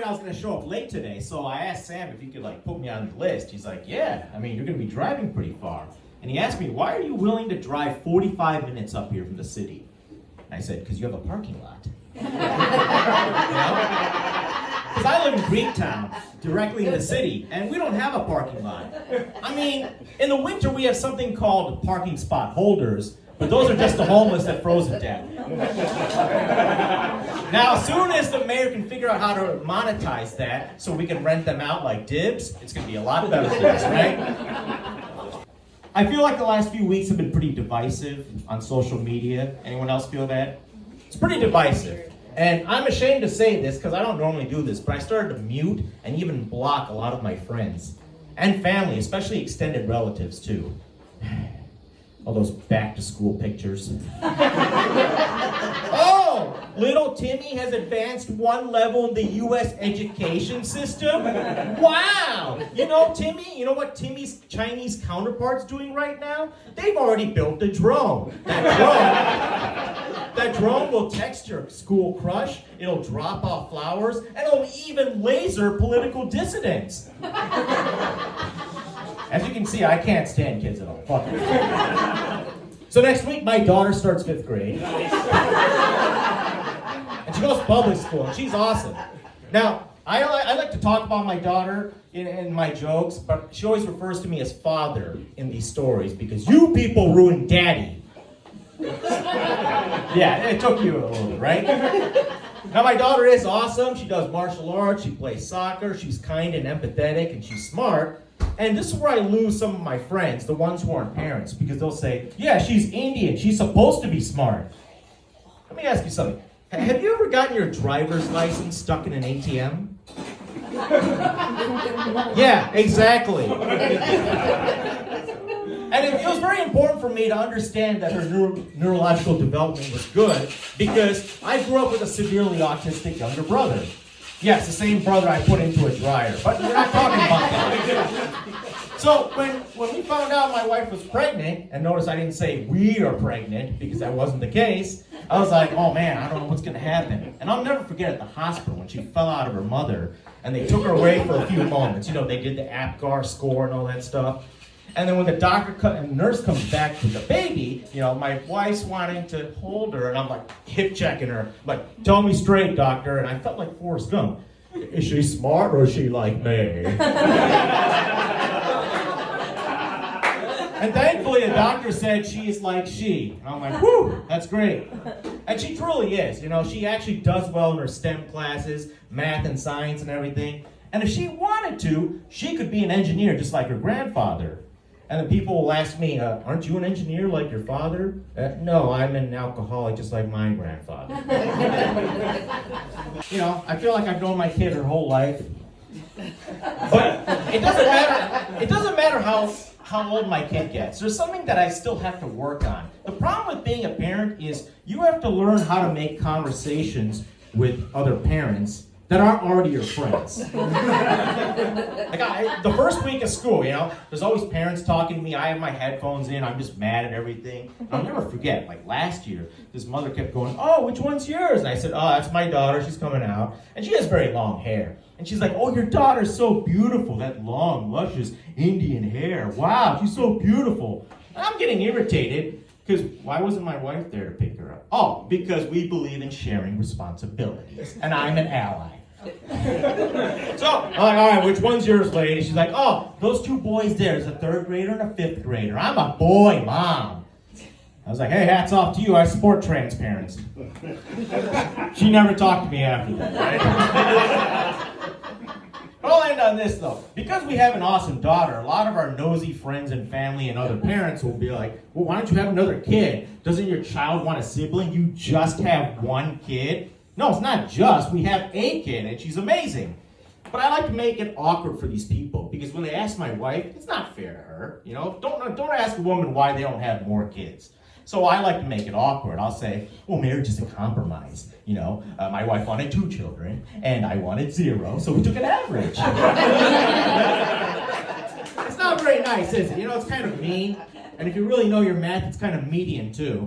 I was going to show up late today, so I asked Sam if he could like put me on the list. He's like, yeah, I mean, you're going to be driving pretty far. And he asked me, why are you willing to drive 45 minutes up here from the city? And I said, because you have a parking lot. Because I live in Greektown, directly in the city, and we don't have a parking lot. I mean, in the winter we have something called parking spot holders, but those are just the homeless that froze to death. Now, as soon as the mayor can figure out how to monetize that so we can rent them out like dibs, it's going to be a lot better for us, right? I feel like the last few weeks have been pretty divisive on social media. Anyone else feel that? It's pretty divisive. And I'm ashamed to say this because I don't normally do this, but I started to mute and even block a lot of my friends and family, especially extended relatives too. All those back to school pictures. Oh, little Timmy has advanced one level in the U.S. education system? Wow! You know what Timmy's Chinese counterpart's doing right now? They've already built a drone. That drone will text your school crush, it'll drop off flowers, and it'll even laser political dissidents. As you can see, I can't stand kids at all. Fuck it. So next week, my daughter starts 5th grade. And she goes to public school, and she's awesome. Now, I like to talk about my daughter in my jokes, but she always refers to me as father in these stories because you people ruined daddy. Yeah, it took you a little bit, right? Now, my daughter is awesome. She does martial arts, she plays soccer, she's kind and empathetic, and she's smart. And this is where I lose some of my friends, the ones who aren't parents, because they'll say, yeah, she's Indian, she's supposed to be smart. Let me ask you something. Have you ever gotten your driver's license stuck in an ATM? Yeah, exactly. And it was very important for me to understand that her neurological development was good because I grew up with a severely autistic younger brother. Yes, the same brother I put into a dryer, but we're not talking about that. So when we found out my wife was pregnant, and notice I didn't say we are pregnant because that wasn't the case, I was like, oh man, I don't know what's going to happen. And I'll never forget at the hospital when she fell out of her mother, and they took her away for a few moments. You know, they did the APGAR score and all that stuff. And then when the nurse comes back with the baby, you know, my wife's wanting to hold her, and I'm like hip checking her, like, tell me straight, doctor. And I felt like Forrest Gump. Is she smart or is she like me? And thankfully, the doctor said she's like she. And I'm like, whew, that's great. And she truly is. You know, she actually does well in her STEM classes, math and science and everything. And if she wanted to, she could be an engineer just like her grandfather. And then people will ask me, aren't you an engineer like your father? No, I'm an alcoholic just like my grandfather. You know, I feel like I've known my kid her whole life. But it doesn't matter how old my kid gets. There's something that I still have to work on. The problem with being a parent is you have to learn how to make conversations with other parents that aren't already your friends. The first week of school, you know, there's always parents talking to me. I have my headphones in. I'm just mad at everything. I'll never forget, like last year, this mother kept going, oh, which one's yours? And I said, oh, that's my daughter. She's coming out. And she has very long hair. And she's like, oh, your daughter's so beautiful. That long, luscious Indian hair. Wow, she's so beautiful. And I'm getting irritated. Because why wasn't my wife there to pick her up? Oh, because we believe in sharing responsibilities. And I'm an ally. So, I'm like, all right, which one's yours, lady? She's like, oh, those two boys there. There's a 3rd grader and a 5th grader. I'm a boy, Mom. I was like, hey, hats off to you. I support trans parents. She never talked to me after that, right? But I'll end on this, though. Because we have an awesome daughter, a lot of our nosy friends and family and other parents will be like, well, why don't you have another kid? Doesn't your child want a sibling? You just have one kid? No, it's not just. We have a kid, and she's amazing. But I like to make it awkward for these people, because when they ask my wife, it's not fair to her. You know, don't ask a woman why they don't have more kids. So I like to make it awkward. I'll say, well, marriage is a compromise. You know, my wife wanted 2 children, and I wanted 0, so we took an average. It's not very nice, is it? You know, it's kind of mean. And if you really know your math, it's kind of median, too.